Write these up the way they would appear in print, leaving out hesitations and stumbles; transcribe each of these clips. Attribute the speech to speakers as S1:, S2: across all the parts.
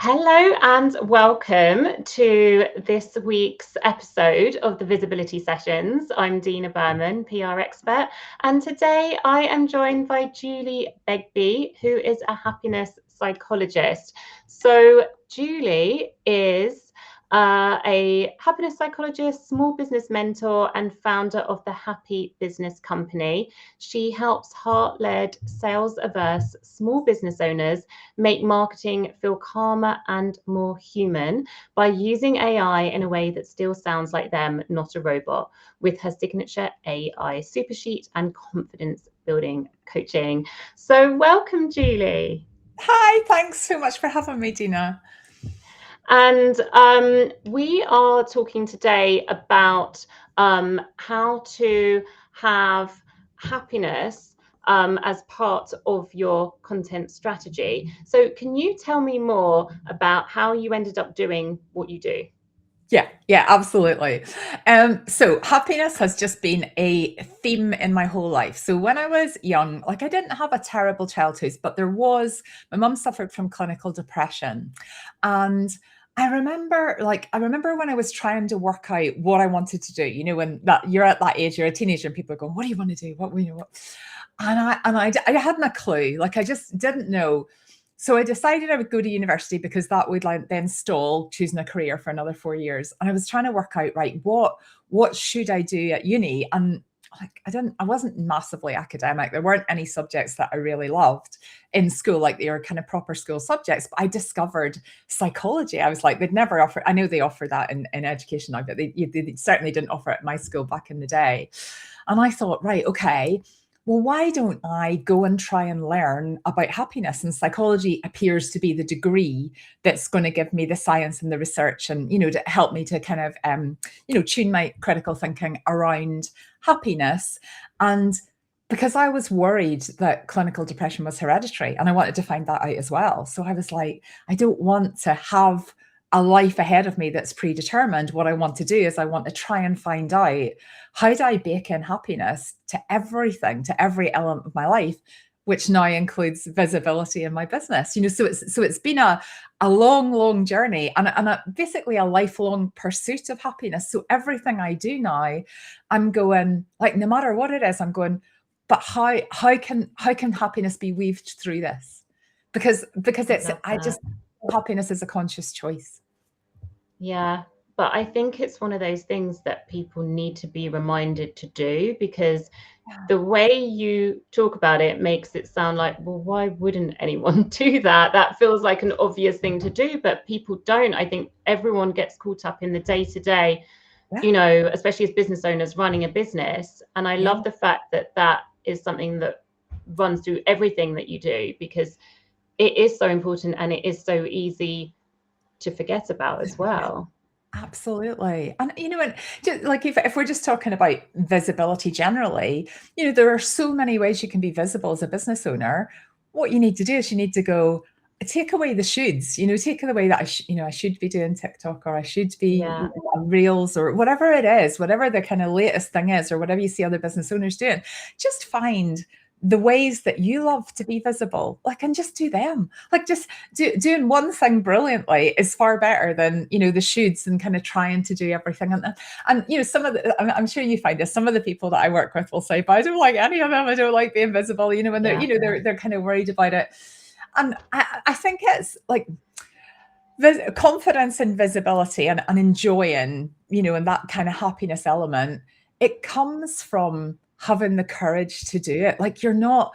S1: Hello and welcome to this week's episode of the Visibility Sessions. I'm Dina Behrman, PR expert, and today I am joined by Julie Begbie, who is a happiness psychologist. So Julie is a happiness psychologist, small business mentor, and founder of the Happy Business Company. She helps heart-led, sales-averse small business owners make marketing feel calmer and more human by using AI in a way that still sounds like them, not a robot, with her signature AI super sheet and confidence building coaching. So welcome, Julie.
S2: Hi, thanks so much for having me, Dina.
S1: And we are talking today about how to have happiness as part of your content strategy. So can you tell me more about how you ended up doing what you do?
S2: Yeah, absolutely. So happiness has just been a theme in my whole life. So when I was young, I didn't have a terrible childhood, but my mum suffered from clinical depression. And I remember when I was trying to work out what I wanted to do, when that you're at that age, you're a teenager and people are going, what do you want to do? What? I hadn't a clue. I just didn't know. So I decided I would go to university because that would then stall choosing a career for another 4 years. And I was trying to work out, right, what should I do at uni? And I wasn't massively academic. There weren't any subjects that I really loved in school, they were kind of proper school subjects. But I discovered psychology. I was like, they'd never offer. I know they offer that in education now, but they certainly didn't offer it at my school back in the day. And I thought, right, okay, well, why don't I go and try and learn about happiness? And psychology appears to be the degree that's going to give me the science and the research and, to help me to kind of, tune my critical thinking around happiness. And because I was worried that clinical depression was hereditary and I wanted to find that out as well. So I was like, I don't want to have a life ahead of me that's predetermined. What I want to do is I want to try and find out, how do I bake in happiness to everything, to every element of my life, which now includes visibility in my business. So it's been a long journey and basically a lifelong pursuit of happiness. So everything I do now, I'm going, no matter what it is, I'm going, but how can happiness be weaved through this? Because happiness is a conscious choice.
S1: Yeah, but I think it's one of those things that people need to be reminded to do, because the way you talk about it makes it sound like, well, why wouldn't anyone do that? That feels like an obvious thing to do, but people don't. I think everyone gets caught up in the day-to-day, especially as business owners running a business. And I love the fact that that is something that runs through everything that you do, because it is so important and it is so easy to forget about as well.
S2: Absolutely. And, and if we're just talking about visibility generally, there are so many ways you can be visible as a business owner. What you need to do is you need to go, take away the shoulds, take away that, I should be doing TikTok, or I should be Reels, or whatever it is, whatever the kind of latest thing is, or whatever you see other business owners doing. Just find the ways that you love to be visible, and just do them. Just doing one thing brilliantly is far better than, the shoulds and kind of trying to do everything. And some of the, I'm sure you find this, some of the people that I work with will say, but I don't like any of them. I don't like being visible, when they're kind of worried about it. And I think it's confidence and visibility and enjoying, and that kind of happiness element, it comes from having the courage to do it. You're not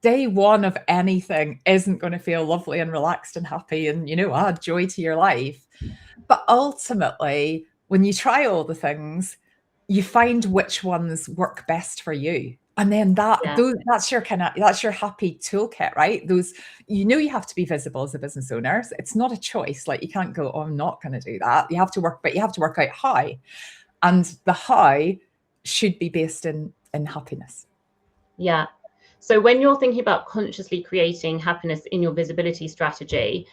S2: day one of anything isn't going to feel lovely and relaxed and happy and, add joy to your life. But ultimately, when you try all the things, you find which ones work best for you. And then that's your happy toolkit, right? You have to be visible as a business owner. It's not a choice. You can't go, oh, I'm not going to do that. You have to work out how. And the how should be based in happiness.
S1: Yeah. So when you're thinking about consciously creating happiness in your visibility strategy,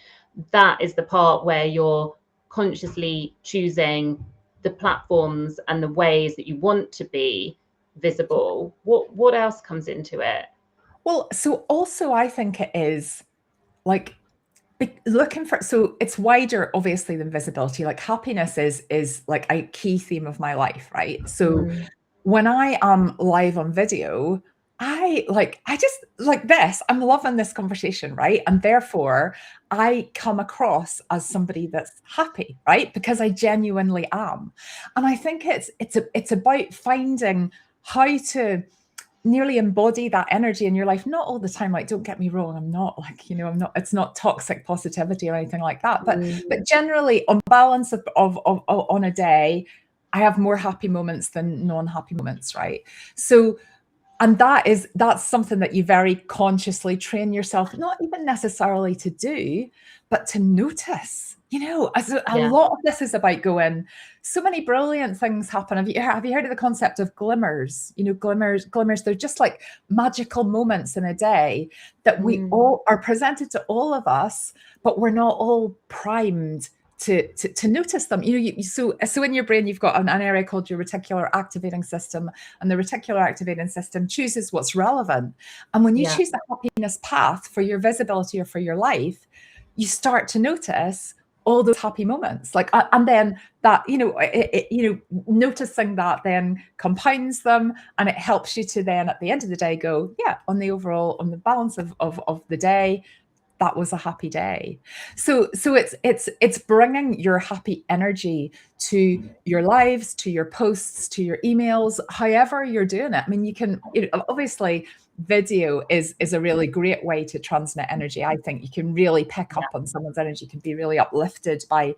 S1: that is the part where you're consciously choosing the platforms and the ways that you want to be visible. What else comes into it?
S2: Well, so also I think it is looking for, so it's wider obviously than visibility. Like happiness is like a key theme of my life, right? So when I am live on video, I just like this, I'm loving this conversation, right? And therefore I come across as somebody that's happy, right? Because I genuinely am. And I think it's about finding how to nearly embody that energy in your life. Not all the time, like, don't get me wrong, I'm not like, I'm not, it's not toxic positivity or anything like that, but generally on balance of on a day, I have more happy moments than non-happy moments, right? So, and that's something that you very consciously train yourself, not even necessarily to do, but to notice. A lot of this is about going, so many brilliant things happen. Have you heard of the concept of glimmers? Glimmers, they're just like magical moments in a day that we all are presented to all of us, but we're not all primed to notice them. So in your brain, you've got an area called your reticular activating system, and the reticular activating system chooses what's relevant. And when you choose the happiness path for your visibility or for your life, you start to notice all those happy moments, like, and then that, noticing that then compounds them, and it helps you to then at the end of the day go, yeah, on the balance of the day, that was a happy day. So it's bringing your happy energy to your lives, to your posts, to your emails, however you're doing it. I mean, you can, obviously video is a really great way to transmit energy. I think you can really pick up on someone's energy, can be really uplifted by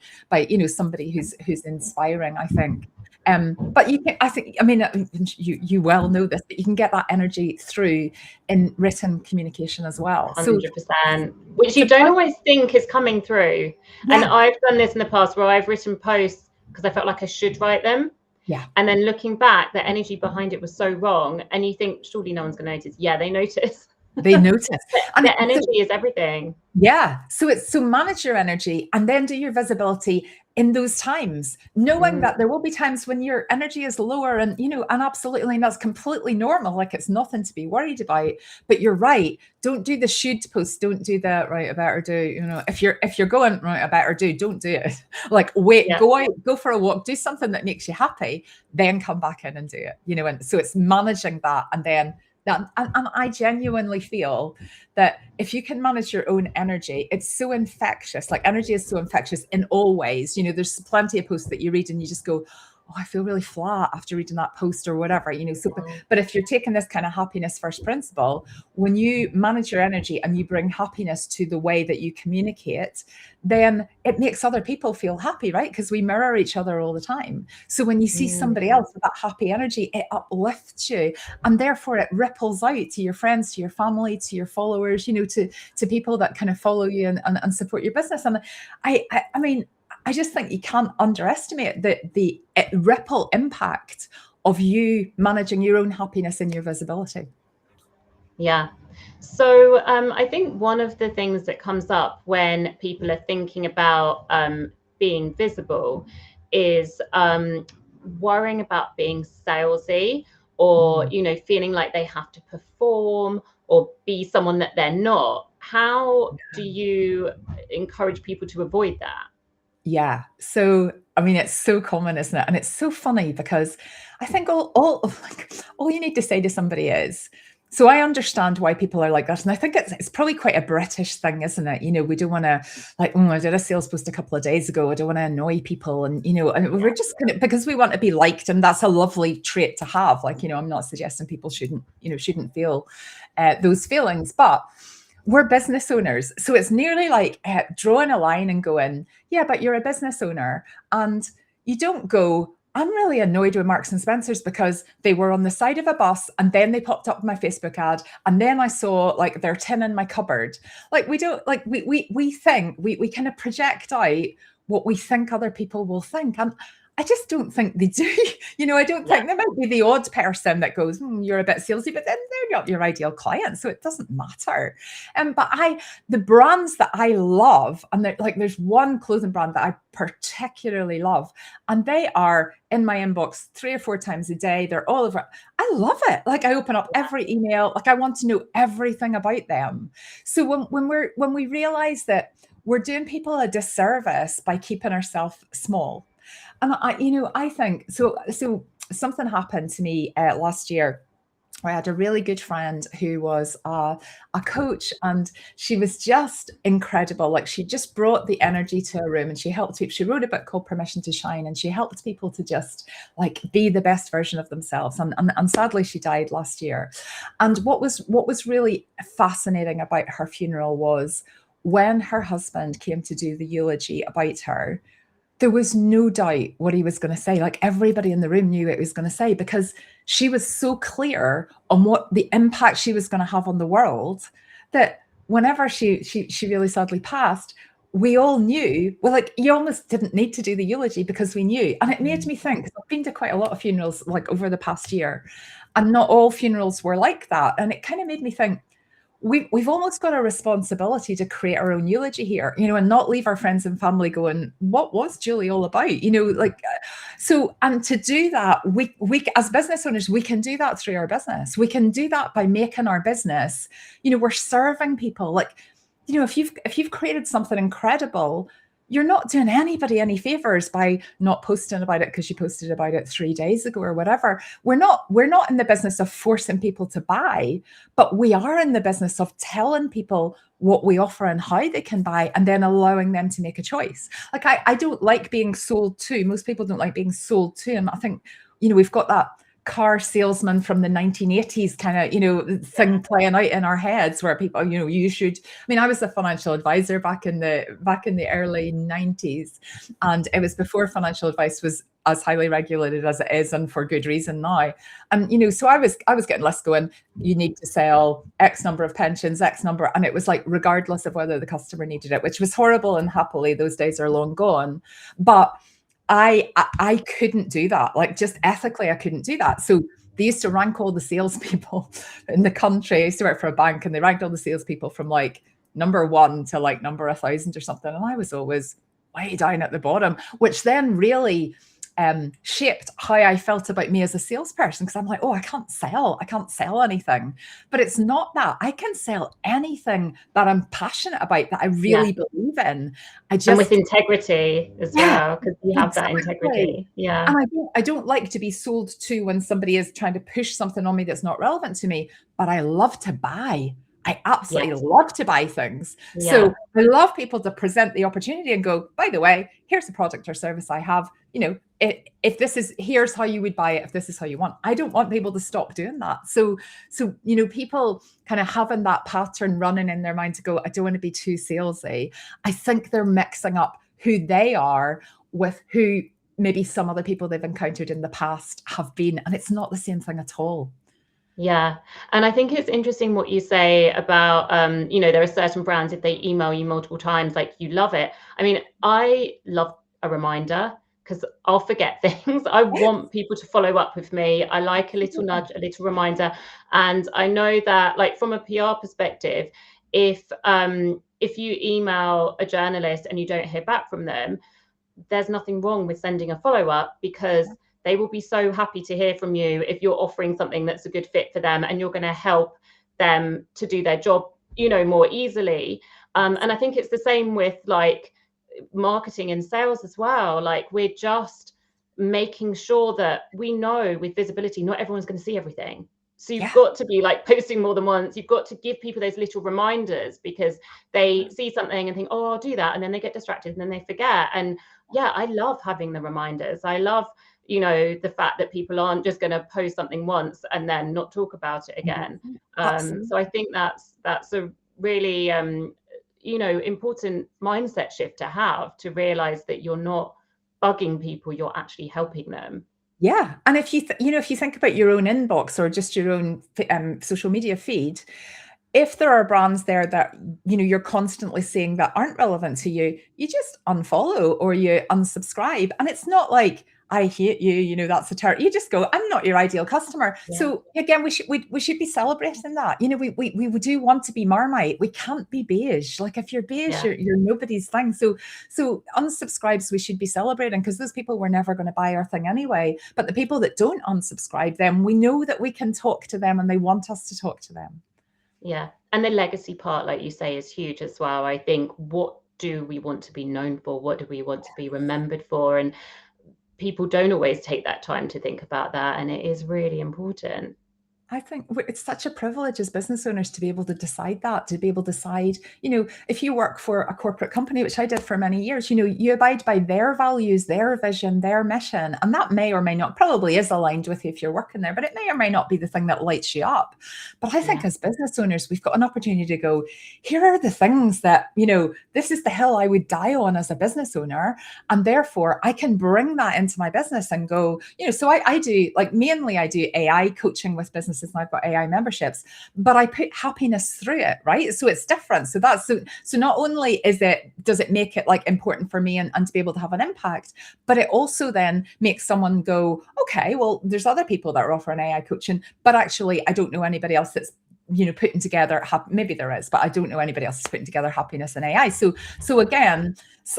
S2: somebody who's inspiring, I think. But you well know this, but you can get that energy through in written communication as well.
S1: 100%, which you don't always think is coming through. Yeah. And I've done this in the past where I've written posts because I felt like I should write them.
S2: Yeah.
S1: And then looking back, the energy behind it was so wrong. And you think, surely no one's going to notice. Yeah, they notice.
S2: They notice.
S1: And the energy is everything.
S2: Yeah. So manage your energy and then do your visibility in those times, knowing that there will be times when your energy is lower, and absolutely, and that's completely normal. Like, it's nothing to be worried about. But you're right. Don't do the should post. Don't do that. Right, I better do. If you're going right, I better do. Don't do it. Like, wait, go out, go for a walk, do something that makes you happy, then come back in and do it. And so it's managing that, and then. And I genuinely feel that if you can manage your own energy, it's so infectious. Like, energy is so infectious in all ways. There's plenty of posts that you read and you just go, oh, I feel really flat after reading that post or whatever, So, but if you're taking this kind of happiness first principle, when you manage your energy and you bring happiness to the way that you communicate, then it makes other people feel happy, right? Because we mirror each other all the time. So when you see somebody else with that happy energy, it uplifts you, and therefore it ripples out to your friends, to your family, to your followers, to people that kind of follow you and support your business. And I mean, I just think you can't underestimate the ripple impact of you managing your own happiness and your visibility.
S1: Yeah. So I think one of the things that comes up when people are thinking about being visible is worrying about being salesy, or, feeling like they have to perform or be someone that they're not. How do you encourage people to avoid that?
S2: Yeah. So, I mean, it's so common, isn't it? And it's so funny because I think all you need to say to somebody is, so I understand why people are like that. And I think it's probably quite a British thing, isn't it? We don't want to, like, I did a sales post a couple of days ago. I don't want to annoy people. And, and we're just kind of, because we want to be liked. And that's a lovely trait to have. Like, I'm not suggesting people shouldn't feel those feelings, but we're business owners. So it's nearly like drawing a line and going, yeah, but you're a business owner. And you don't go, I'm really annoyed with Marks and Spencer's because they were on the side of a bus and then they popped up in my Facebook ad. And then I saw like their tin in my cupboard. Like, we don't, like, we think, we kind of project out what we think other people will think. And I just don't think they do. I don't think there might be the odd person that goes, you're a bit salesy, but then they're not your ideal client. So it doesn't matter. But the brands that I love, and there's one clothing brand that I particularly love, and they are in my inbox 3 or 4 times a day. They're all over. I love it. Like, I open up every email. Like, I want to know everything about them. So when we realize that we're doing people a disservice by keeping ourselves small. And I think so. Something happened to me last year. I had a really good friend who was a coach, and she was just incredible. Like, she just brought the energy to a room, and she helped people. She wrote a book called Permission to Shine, and she helped people to just like be the best version of themselves. And sadly, she died last year. And what was really fascinating about her funeral was when her husband came to do the eulogy about her, there was no doubt what he was going to say. Like, everybody in the room knew what he was going to say, because she was so clear on what the impact she was going to have on the world, that whenever she really sadly passed, we all knew. Well, like, you almost didn't need to do the eulogy because we knew. And it made me think, 'cause I've been to quite a lot of funerals like over the past year, and not all funerals were like that. And it kind of made me think, we've almost got a responsibility to create our own eulogy here, and not leave our friends and family going, what was Julie all about? So, and to do that, we as business owners, we can do that through our business. We can do that by making our business, we're serving people. Like, if you've created something incredible, you're not doing anybody any favors by not posting about it because you posted about it 3 days ago or whatever. We're not in the business of forcing people to buy, but we are in the business of telling people what we offer and how they can buy, and then allowing them to make a choice. Like, I don't like being sold to. Most people don't like being sold to. And I think, we've got that car salesman from the 1980s kind of, thing playing out in our heads, where people, you should. I mean, I was a financial advisor back in the early 90s, and it was before financial advice was as highly regulated as it is, and for good reason now. And so I was getting lists going, you need to sell X number of pensions, X number, and it was like, regardless of whether the customer needed it, which was horrible, and happily those days are long gone. But I couldn't do that. Like, just ethically, I couldn't do that. So they used to rank all the salespeople in the country. I used to work for a bank, and they ranked all the salespeople from like number 1 to like number 1,000 or something. And I was always way down at the bottom, which then really shaped how I felt about me as a salesperson, because I'm like, oh, I can't sell anything. But it's not that. I can sell anything that I'm passionate about, that I really believe in.
S1: And with integrity as well, because you have
S2: exactly.
S1: that integrity. Yeah.
S2: And I don't like to be sold to when somebody is trying to push something on me that's not relevant to me, but I love to buy. I absolutely love to buy things.
S1: Yeah.
S2: So I love people to present the opportunity and go, by the way, here's a product or service I have. If this is, here's how you would buy it if this is how you want. I don't want people to stop doing that. So people kind of having that pattern running in their mind to go, I don't want to be too salesy. I think they're mixing up who they are with who maybe some other people they've encountered in the past have been. And it's not the same thing at all.
S1: Yeah. And I think it's interesting what you say about, there are certain brands, if they email you multiple times, like, you love it. I mean, I love a reminder, because I'll forget things. I want people to follow up with me. I like a little nudge, a little reminder. And I know that, like, from a PR perspective, if you email a journalist and you don't hear back from them, there's nothing wrong with sending a follow-up, because they will be so happy to hear from you if you're offering something that's a good fit for them, and you're going to help them to do their job, more easily. And I think it's the same with like marketing and sales as well. Like, we're just making sure that we know with visibility, not everyone's going to see everything. So you've got to be like posting more than once. You've got to give people those little reminders, because they see something and think, oh, I'll do that. And then they get distracted and then they forget. And yeah, I love having the reminders. I love, the fact that people aren't just going to post something once and then not talk about it again. So I think that's a really, important mindset shift to have, to realize that you're not bugging people, you're actually helping them.
S2: Yeah. And if you think about your own inbox or just your own social media feed, if there are brands there that, you're constantly seeing that aren't relevant to you, you just unfollow or you unsubscribe. And it's not like, I hate you, that's a terror. You just go, I'm not your ideal customer. Yeah. So again, we should be celebrating that. We do want to be Marmite. We can't be beige. Like, if you're beige, you're nobody's thing. So unsubscribes we should be celebrating, because those people were never going to buy our thing anyway. But the people that don't unsubscribe them, we know that we can talk to them and they want us to talk to them.
S1: Yeah. And the legacy part, like you say, is huge as well. I think what do we want to be known for? What do we want to be remembered for? And people don't always take that time to think about that, and it is really important.
S2: I think it's such a privilege as business owners to be able to decide that, to be able to decide, if you work for a corporate company, which I did for many years, you abide by their values, their vision, their mission. And that may or may not, probably is aligned with you if you're working there, but it may or may not be the thing that lights you up. But I think as business owners, we've got an opportunity to go, here are the things that, this is the hill I would die on as a business owner. And therefore I can bring that into my business and go, so I do, like, mainly I do AI coaching with businesses, and I've got AI memberships, but I put happiness through it, right? So it's different. So so not only does it make it like important for me and to be able to have an impact, but it also then makes someone go, okay, well, there's other people that are offering AI coaching, but actually I don't know anybody else that's putting together, maybe there is, but I don't know anybody else is putting together happiness and AI. So again,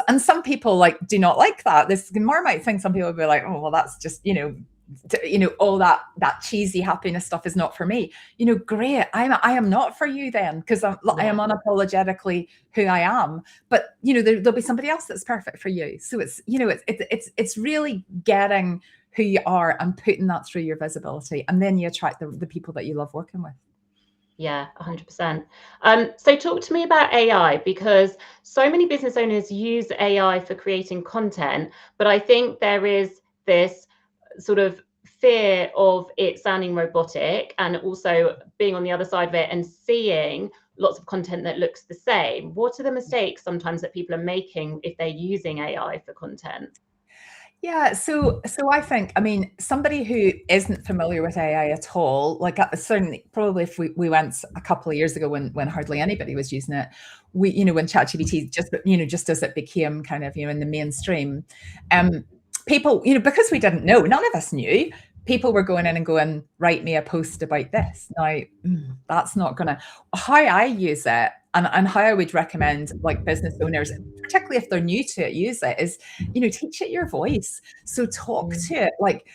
S2: and some people like do not like that. This Marmite thing, some people will be like, oh, well, that's just, all that cheesy happiness stuff is not for me. Great. I am not for you then, because I am unapologetically who I am. But there'll be somebody else that's perfect for you. So it's it's really getting who you are and putting that through your visibility, and then you attract the people that you love working with.
S1: Yeah, 100%. So talk to me about AI, because so many business owners use AI for creating content, but I think there is this sort of fear of it sounding robotic, and also being on the other side of it and seeing lots of content that looks the same. What are the mistakes sometimes that people are making if they're using AI for content?
S2: Yeah, so I think, somebody who isn't familiar with AI at all, like certainly, probably if we went a couple of years ago when hardly anybody was using it, when ChatGPT just as it became kind of in the mainstream, people, because we didn't know, none of us knew. People were going in and going, write me a post about this. Now, that's not gonna. How I use it, and how I would recommend like business owners, particularly if they're new to it, use it is, teach it your voice. So talk to it, like,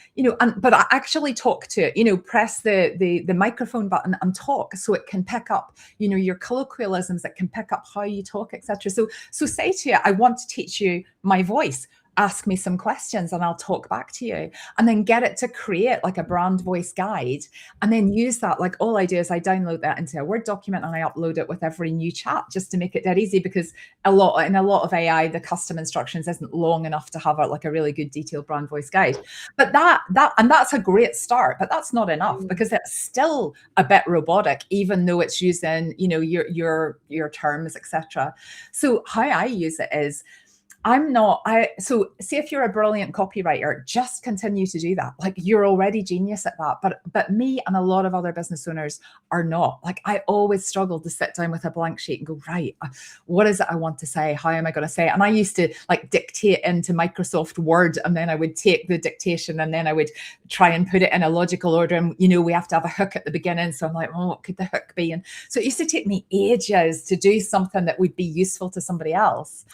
S2: but I actually talk to it, press the microphone button and talk, so it can pick up, your colloquialisms, it can pick up how you talk, etc. So say to it, I want to teach you my voice. Ask me some questions and I'll talk back to you, and then get it to create like a brand voice guide, and then use that. Like, all I do is I download that into a Word document and I upload it with every new chat, just to make it dead easy, because in a lot of AI, the custom instructions isn't long enough to have like a really good detailed brand voice guide. But that's a great start, but that's not enough, because it's still a bit robotic, even though it's using, your terms, etc. So how I use it is, so see, if you're a brilliant copywriter, just continue to do that. Like, you're already genius at that. But me and a lot of other business owners are not. Like, I always struggle to sit down with a blank sheet and go, right, what is it I want to say? How am I going to say it? And I used to like dictate into Microsoft Word, and then I would take the dictation and then I would try and put it in a logical order. And, we have to have a hook at the beginning. So I'm like, oh, what could the hook be? And so it used to take me ages to do something that would be useful to somebody else.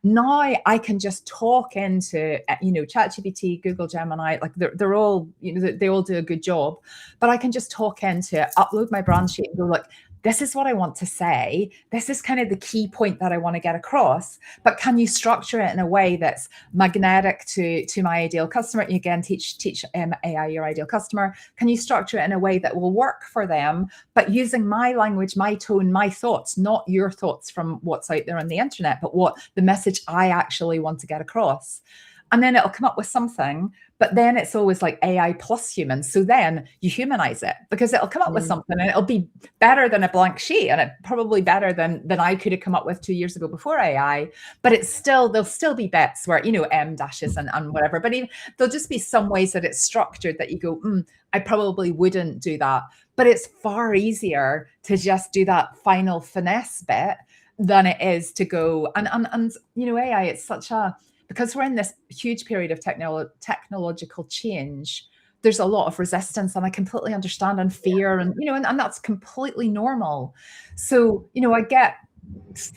S2: Now I can just talk into, ChatGPT, Google Gemini, like they're all, they all do a good job, but I can just talk into it, upload my brand sheet and go, look, this is what I want to say. This is kind of the key point that I want to get across, but can you structure it in a way that's magnetic to my ideal customer? You again, teach AI your ideal customer. Can you structure it in a way that will work for them, but using my language, my tone, my thoughts, not your thoughts from what's out there on the internet, but what the message I actually want to get across? And then it'll come up with something, but then it's always like AI plus humans. So then you humanize it, because it'll come up with something and it'll be better than a blank sheet, and it probably better than I could have come up with 2 years ago before AI. But there'll still be bits where, M dashes and whatever, but even there'll just be some ways that it's structured that you go, I probably wouldn't do that. But it's far easier to just do that final finesse bit than it is to go and AI, it's such a, because we're in this huge period of technological change, there's a lot of resistance, and I completely understand, and fear, and and that's completely normal. So I get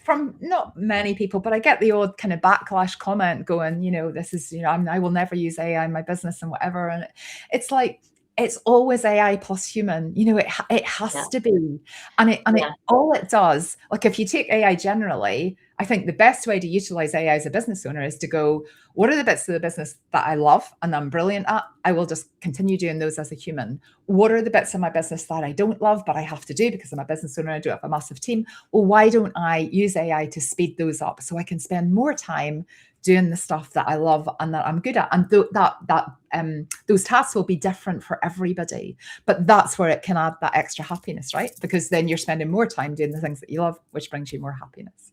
S2: from not many people, but I get the odd kind of backlash comment going, this is, I will never use AI in my business and whatever. And it's like, it's always AI plus human, it has to be. And it all it does, like if you take AI generally, I think the best way to utilize AI as a business owner is to go, what are the bits of the business that I love and I'm brilliant at? I will just continue doing those as a human. What are the bits of my business that I don't love, but I have to do because I'm a business owner, I do have a massive team? Well, why don't I use AI to speed those up so I can spend more time doing the stuff that I love and that I'm good at? And those tasks will be different for everybody, but that's where it can add that extra happiness, right? Because then you're spending more time doing the things that you love, which brings you more happiness.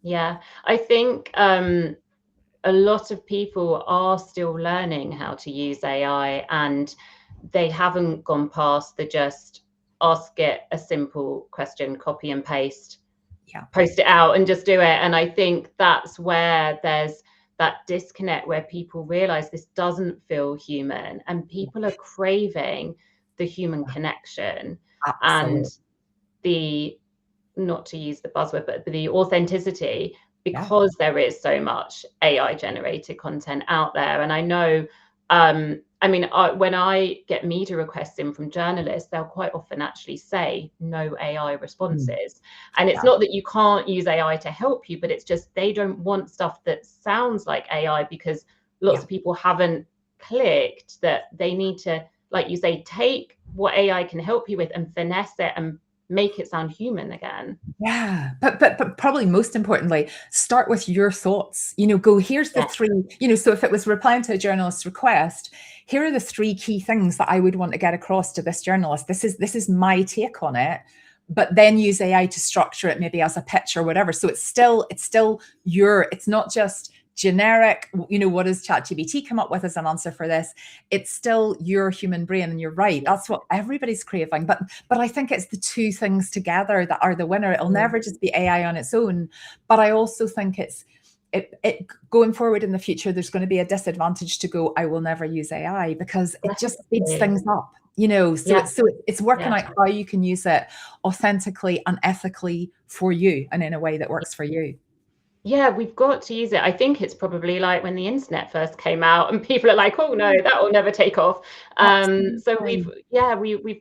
S1: Yeah, I think a lot of people are still learning how to use AI, and they haven't gone past the just ask it a simple question, copy and paste, post it out and just do it. And I think that's where there's that disconnect where people realize this doesn't feel human, and people are craving the human connection.
S2: Absolutely.
S1: And the, not to use the buzzword, but the authenticity, because there is so much AI generated content out there. And I know, I mean, when I get media requests in from journalists, they'll quite often actually say no AI responses. And it's not that you can't use AI to help you, but it's just they don't want stuff that sounds like AI, because lots of people haven't clicked that they need to, like you say, take what AI can help you with and finesse it and make it sound human again.
S2: Yeah, but probably most importantly, start with your thoughts. Go, here's the three, so if it was replying to a journalist's request, here are the three key things that I would want to get across to this journalist. This is my take on it, but then use AI to structure it maybe as a pitch or whatever. So it's still it's not just generic, what does ChatGPT come up with as an answer for this? It's still your human brain, and you're right. That's what everybody's craving. But I think it's the two things together that are the winner. It'll never just be AI on its own. But I also think it going forward in the future, there's going to be a disadvantage to go, I will never use AI, because it just speeds things up. So it's working out how you can use it authentically and ethically for you and in a way that works for you.
S1: Yeah, we've got to use it. I think it's probably like when the internet first came out and people are like, oh no, that will never take off. So we've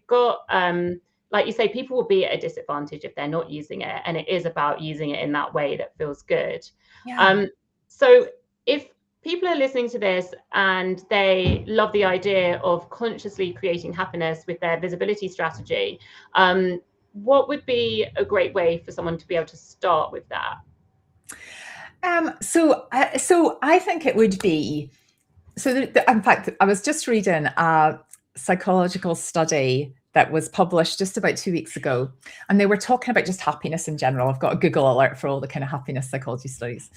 S1: got, like you say, people will be at a disadvantage if they're not using it. And it is about using it in that way that feels good. So if people are listening to this and they love the idea of consciously creating happiness with their visibility strategy, what would be a great way for someone to be able to start with that?
S2: So I think it would be, in fact, I was just reading a psychological study that was published just about 2 weeks ago, and they were talking about just happiness in general. I've got a Google alert for all the kind of happiness psychology studies.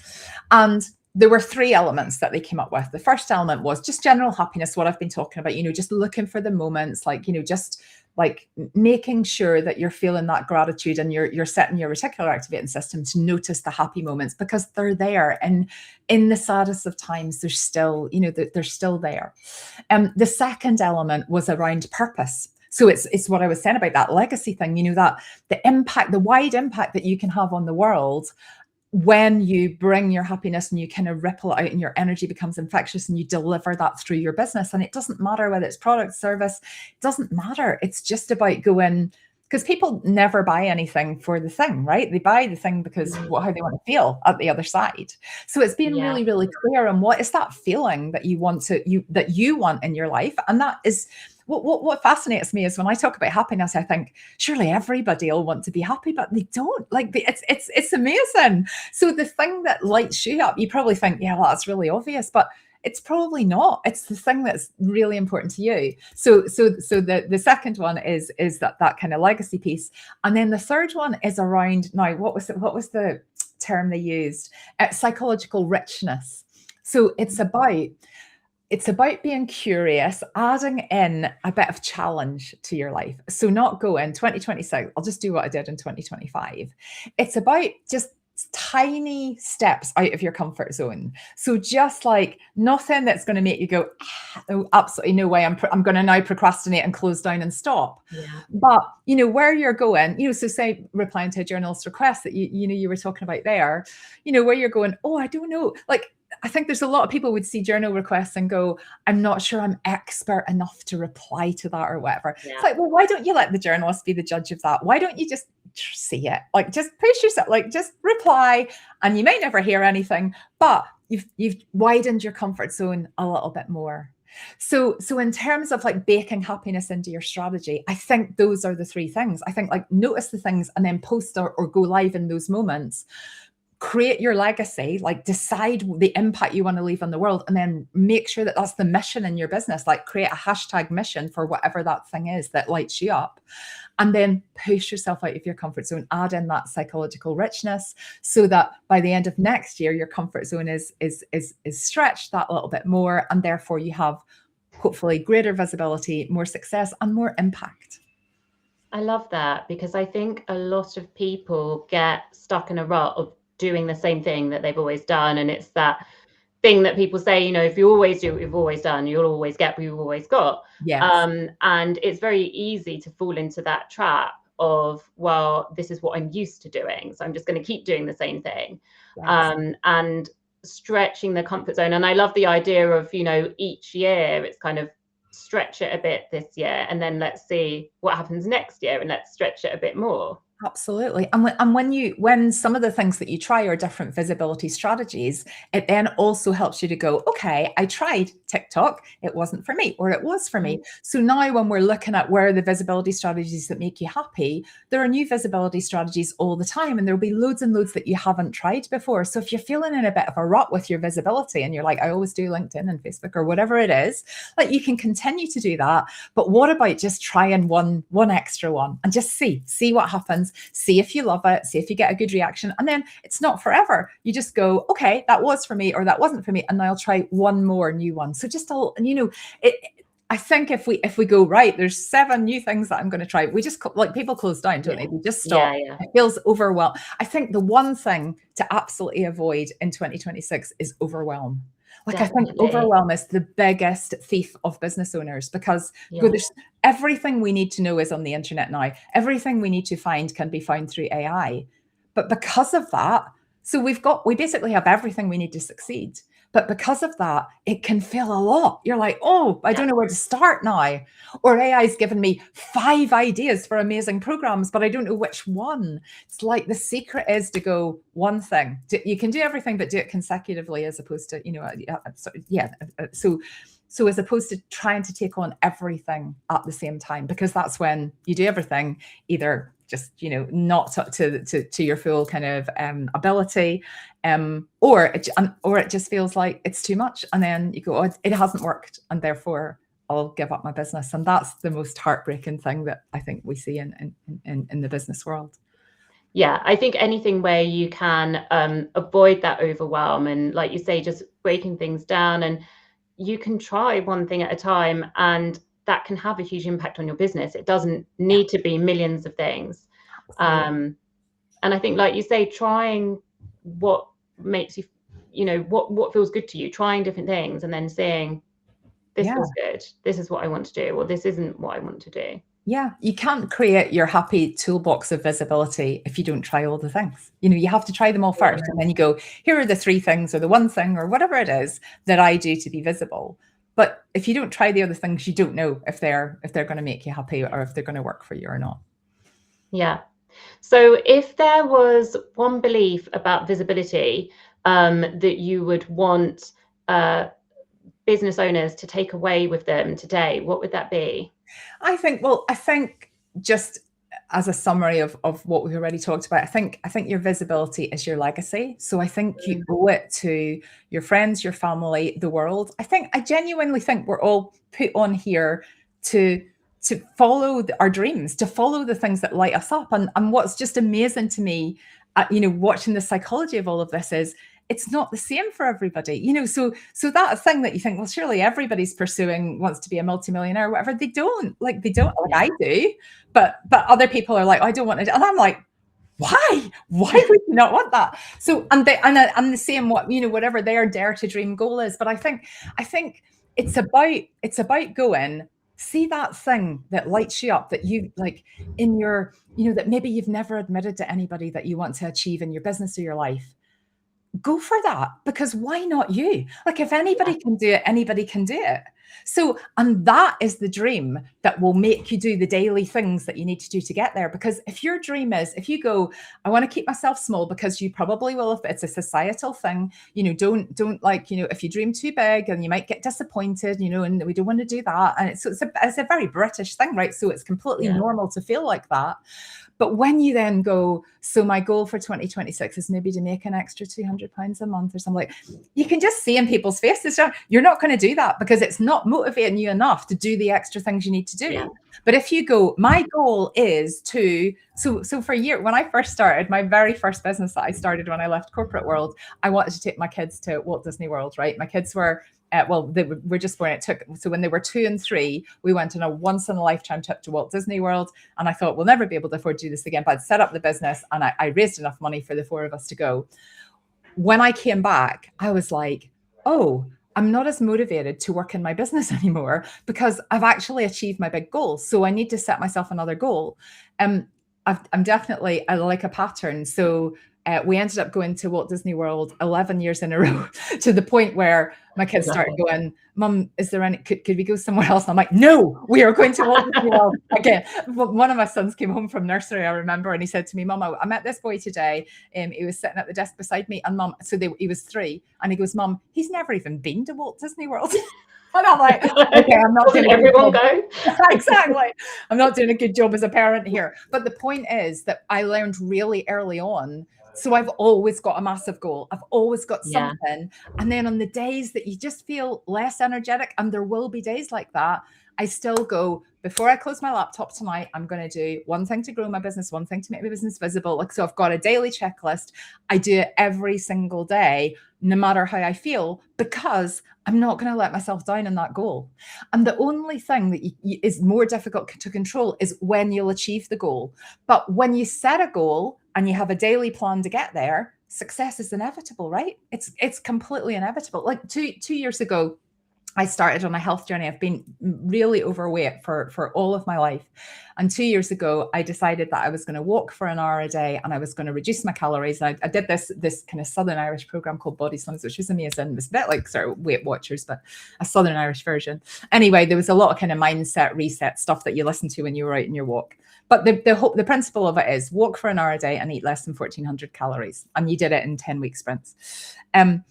S2: And there were three elements that they came up with. The first element was just general happiness, what I've been talking about, just looking for the moments, like, just like making sure that you're feeling that gratitude, and you're setting your reticular activating system to notice the happy moments, because they're there. And in the saddest of times, they're still, they're still there. The second element was around purpose. So it's what I was saying about that legacy thing, that the impact, the wide impact that you can have on the world when you bring your happiness and you kind of ripple it out, and your energy becomes infectious, and you deliver that through your business. And it doesn't matter whether it's product, service, it doesn't matter. It's just about going, because people never buy anything for the thing, right? They buy the thing because how they want to feel at the other side. So it's being really, really clear on what is that feeling that you want in your life. And that is what fascinates me is when I talk about happiness, I think surely everybody will want to be happy, but they don't. Like, it's amazing. So the thing that lights you up, you probably think, yeah, well, that's really obvious, but it's probably not. It's the thing that's really important to you. So the second one is that kind of legacy piece, and then the third one is around, now what was the term they used? Psychological richness. So it's about being curious, adding in a bit of challenge to your life. So not go in 2026, I'll just do what I did in 2025. It's about just tiny steps out of your comfort zone. So just like nothing that's going to make you go, oh, absolutely no way, I'm going to now procrastinate and close down and stop. But where you're going, so say replying to a journalist's request that you were talking about there, where you're going, oh, I don't know, like I think there's a lot of people would see journal requests and go, I'm not sure I'm expert enough to reply to that or whatever.
S1: Yeah.
S2: It's like, well, why don't you let the journalist be the judge of that? Why don't you just see it? Like, just push yourself, like, just reply, and you might never hear anything, but you've widened your comfort zone a little bit more. So in terms of like baking happiness into your strategy, I think those are the three things. I think like notice the things and then post or go live in those moments. Create your legacy, like decide the impact you want to leave on the world, and then make sure that that's the mission in your business. Like create a hashtag mission for whatever that thing is that lights you up, and then push yourself out of your comfort zone. Add in that psychological richness, so that by the end of next year, your comfort zone is stretched that little bit more, and therefore you have hopefully greater visibility, more success, and more impact.
S1: I love that, because I think a lot of people get stuck in a rut of doing the same thing that they've always done. And it's that thing that people say, you know, if you always do what you've always done, you'll always get what you've always got.
S2: Yes.
S1: And it's very easy to fall into that trap of, well, this is what I'm used to doing, so I'm just going to keep doing the same thing. Yes. And stretching the comfort zone. And I love the idea of, you know, each year it's kind of stretch it a bit this year, and then let's see what happens next year, and let's stretch it a bit more.
S2: Absolutely. And when some of the things that you try are different visibility strategies, it then also helps you to go, okay, I tried TikTok, it wasn't for me, or it was for me. So now when we're looking at where are the visibility strategies that make you happy, there are new visibility strategies all the time, and there'll be loads and loads that you haven't tried before. So if you're feeling in a bit of a rut with your visibility and you're like, I always do LinkedIn and Facebook or whatever it is, like you can continue to do that. But what about just trying one extra one and just see what happens? See if you love it, see if you get a good reaction. And then it's not forever. You just go, okay, that was for me or that wasn't for me. And now I'll try one more new one. So just, I think if we go, right, there's 7 new things that I'm going to try. We just, like, people close down, don't they? We just stop. Yeah. It feels overwhelmed. I think the one thing to absolutely avoid in 2026 is overwhelm. Like, definitely. I think overwhelm is the biggest thief of business owners, because there's everything we need to know is on the internet now. Everything we need to find can be found through AI. But because of that, so we basically have everything we need to succeed. But because of that, it can feel a lot. You're like, oh, I don't know where to start now. Or AI's given me 5 ideas for amazing programs, but I don't know which one. It's like the secret is to go one thing. You can do everything, but do it consecutively, as opposed to, So as opposed to trying to take on everything at the same time, because that's when you do everything either just, not to your full kind of ability, or it just feels like it's too much. And then you go, oh, it hasn't worked, and therefore I'll give up my business. And that's the most heartbreaking thing that I think we see in the business world.
S1: Yeah, I think anything where you can avoid that overwhelm, and like you say, just breaking things down, and you can try one thing at a time, and that can have a huge impact on your business. It doesn't need to be millions of things. And I think, like you say, trying what makes you, what feels good to you, trying different things, and then seeing, this feels good, this is what I want to do, or this isn't what I want to do.
S2: Yeah, you can't create your happy toolbox of visibility if you don't try all the things. You have to try them all first, and then you go, here are the 3 things or the 1 thing or whatever it is that I do to be visible. But if you don't try the other things, you don't know if they're going to make you happy or if they're going to work for you or not.
S1: Yeah. So if there was one belief about visibility that you would want business owners to take away with them today, what would that be?
S2: I think just as a summary of what we've already talked about, I think your visibility is your legacy. So I think you owe it to your friends, your family, the world. I genuinely think we're all put on here to follow our dreams, to follow the things that light us up. And what's just amazing to me, watching the psychology of all of this is, it's not the same for everybody, so that thing that you think, well, surely everybody's wants to be a multimillionaire or whatever. They don't, like I do, but other people are like, oh, I don't want to. And I'm like, why would you not want that? So, and the same, whatever their dare to dream goal is. But I think it's about going, see that thing that lights you up, that you like in your, that maybe you've never admitted to anybody that you want to achieve in your business or your life. go for that, because why not you? Like, if anybody can do it, anybody can do it. So, and that is the dream that will make you do the daily things that you need to do to get there. Because if your dream is, if you go, I want to keep myself small, because you probably will, if it's a societal thing, don't like, if you dream too big and you might get disappointed, and we don't want to do that. And it's a very British thing, right? So it's completely normal to feel like that. But when you then go, so my goal for 2026 is maybe to make an extra £200 a month or something, like, you can just see in people's faces, you're not going to do that, because it's not motivating you enough to do the extra things you need to do. Yeah. But if you go, my goal is to, so for a year, when I first started, my very first business that I started when I left corporate world, I wanted to take my kids to Walt Disney World, right? My kids were, they were just born. So when they were 2 and 3, we went on a once in a lifetime trip to Walt Disney World. And I thought, we'll never be able to afford to do this again. But I'd set up the business and I raised enough money for the 4 of us to go. When I came back, I was like, oh, I'm not as motivated to work in my business anymore, because I've actually achieved my big goal. So I need to set myself another goal. I'm definitely, I like a pattern. So we ended up going to Walt Disney World 11 years in a row, to the point where my kids started going, Mum, is there any, could we go somewhere else? And I'm like, no, we are going to Walt Disney World again. One of my sons came home from nursery, I remember, and he said to me, Mum, I met this boy today. He was sitting at the desk beside me, and Mum, he was 3, and he goes, Mum, he's never even been to Walt Disney World. And I'm like, okay, I'm not doing
S1: everyone go.
S2: Exactly. I'm not doing a good job as a parent here. But the point is that I learned really early on. So I've always got a massive goal. I've always got something. Yeah. And then on the days that you just feel less energetic, and there will be days like that, I still go, before I close my laptop tonight, I'm going to do one thing to grow my business, one thing to make my business visible. Like, so I've got a daily checklist. I do it every single day, no matter how I feel, because I'm not going to let myself down in that goal. And the only thing that is more difficult to control is when you'll achieve the goal. But when you set a goal and you have a daily plan to get there, success is inevitable, right? It's completely inevitable. Like two years ago, I started on a health journey. I've been really overweight for all of my life. And 2 years ago, I decided that I was going to walk for an hour a day, and I was going to reduce my calories. And I did this kind of Southern Irish program called Body Slims, which was amazing. It was a bit like sort of Weight Watchers, but a Southern Irish version. Anyway, there was a lot of kind of mindset reset stuff that you listen to when you're out in your walk. But the principle of it is walk for an hour a day and eat less than 1,400 calories. And you did it in 10-week sprints. I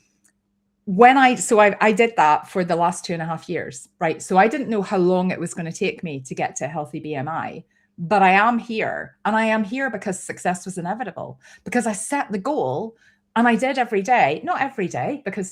S2: did that for the last 2.5 years, right? So I didn't know how long it was going to take me to get to a healthy BMI, but I am here, and I am here because success was inevitable, because I set the goal and I did every day, not every day, because,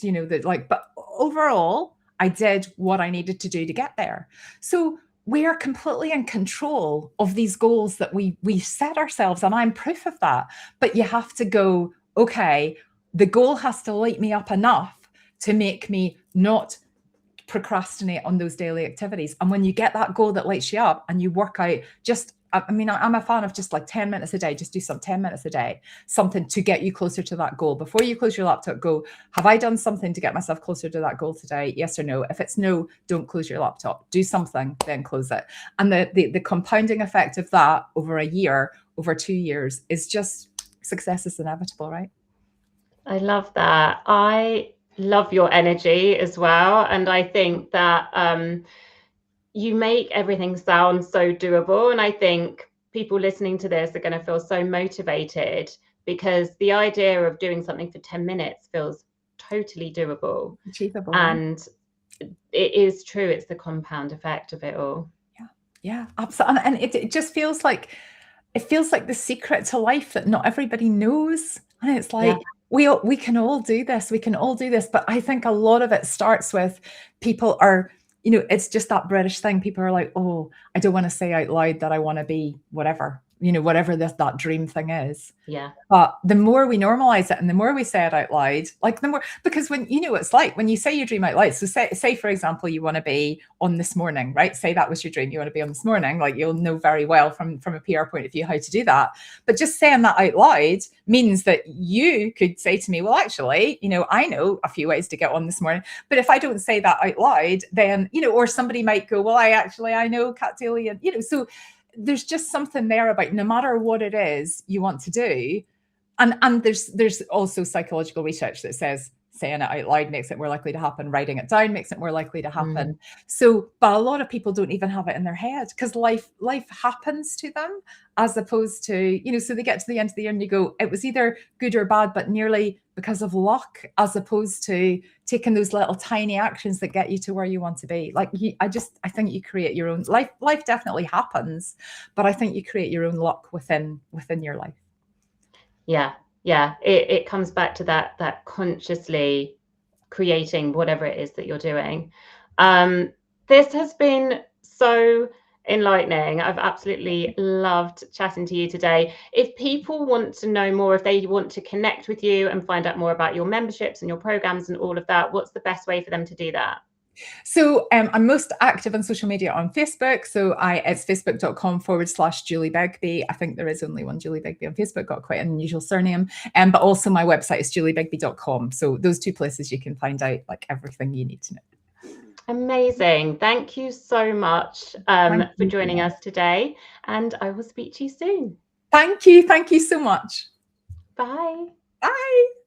S2: but overall I did what I needed to do to get there. So we are completely in control of these goals that we set ourselves. And I'm proof of that, but you have to go, okay, the goal has to light me up enough to make me not procrastinate on those daily activities. And when you get that goal that lights you up and you work out I'm a fan of just like 10 minutes a day, just do 10 minutes a day, something to get you closer to that goal. Before you close your laptop, go, have I done something to get myself closer to that goal today? Yes or no? If it's no, don't close your laptop. Do something, then close it. And the compounding effect of that over a year, over 2 years, is just, success is inevitable, right?
S1: I love that. I love your energy as well. And I think that you make everything sound so doable. And I think people listening to this are going to feel so motivated, because the idea of doing something for 10 minutes feels totally doable.
S2: Achievable.
S1: And it is true. It's the compound effect of it all.
S2: Yeah, absolutely. And it just feels like, the secret to life that not everybody knows. And it's like, we can all do this. We can all do this. But I think a lot of it starts with people are, it's just that British thing. People are like, oh, I don't want to say out loud that I want to be whatever, whatever that dream thing is.
S1: Yeah.
S2: But the more we normalize it and the more we say it out loud, like the more, because when, it's like when you say your dream out loud, so say, for example, you want to be on This Morning, right? Say that was your dream. You want to be on This Morning. Like, you'll know very well from a PR point of view how to do that. But just saying that out loud means that you could say to me, well, actually, I know a few ways to get on This Morning. But if I don't say that out loud, then, or somebody might go, well, I know Kat Daly, and, so there's just something there about no matter what it is you want to do. And there's also psychological research that says saying it out loud makes it more likely to happen, writing it down makes it more likely to happen. So, but a lot of people don't even have it in their head, because life happens to them, as opposed to, you know, so they get to the end of the year and you go, it was either good or bad, but nearly because of luck, as opposed to taking those little tiny actions that get you to where you want to be. Like, I think you create your own life. Life definitely happens, but I think you create your own luck within your life.
S1: Yeah, it comes back to that consciously creating whatever it is that you're doing. This has been so enlightening. I've absolutely loved chatting to you today. If people want to know more, if they want to connect with you and find out more about your memberships and your programs and all of that, what's the best way for them to do that?
S2: So I'm most active on social media on Facebook. So it's facebook.com/Julie Begbie. I think there is only one Julie Begbie on Facebook, got quite an unusual surname. But also my website is juliebegbie.com. So those two places you can find out like everything you need to know.
S1: Amazing. Thank you so much for joining us today. And I will speak to you soon.
S2: Thank you. Thank you so much.
S1: Bye.
S2: Bye.